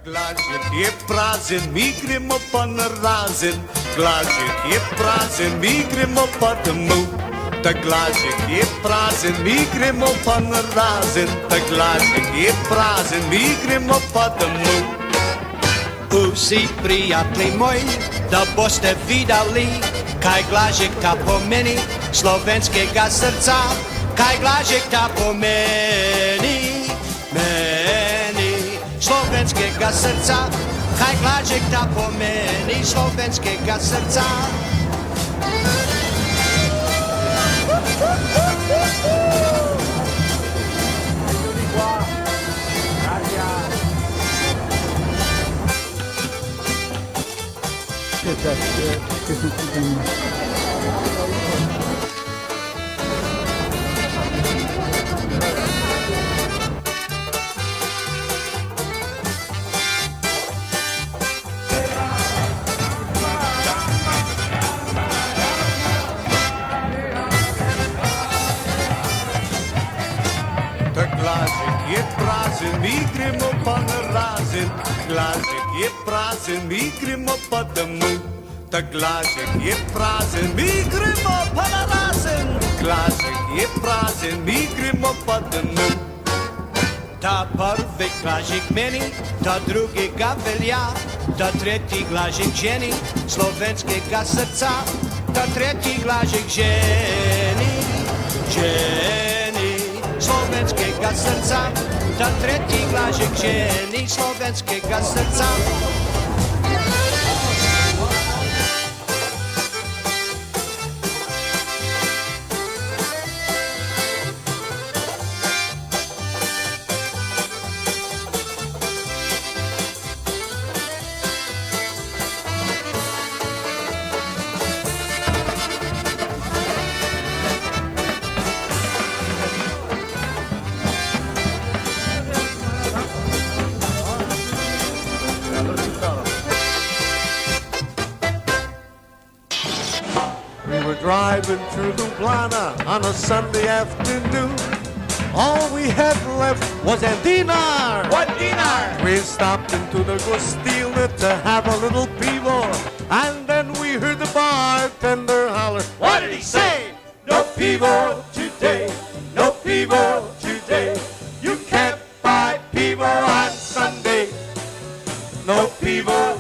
glaasje je prazen, mi gremo pa na razen. Glaasje je prazen, mi gremo pa domov. Ta glaasje je prazen, mi gremo pa na razen. Ta glaasje je prazen, mi gremo pa domov. Vsi prijatelji moji, da boste videli, kaj glažek ta pomeni slovenskega srca. Kaj glažek ta pomeni meni slovenskega srca. Kaj glažek ta pomeni slovenskega srca. Ta glaasje je prazen, mi gremo pa na razen. Glaasje je prazen, mi gremo pa domov. Ta glaasje je prazen, mi gremo pa na razen. Glaasje je prazen, mi gremo pa domov. Ta prvi glažik meni, ta drugega velja, ta tretji glažik ženi slovenskega srca. Ta tretji glažik ženi slovenskega srca. Ta tretji glažik ženi slovenskega srca. We were driving through Ljubljana on a Sunday afternoon. All we had left was a dinar. What dinar? We stopped into the Gostila to have a little pivo, and then we heard the bartender holler. What did he say? No pivo today, no pivo today. You can't buy pivo on Sunday. No pivo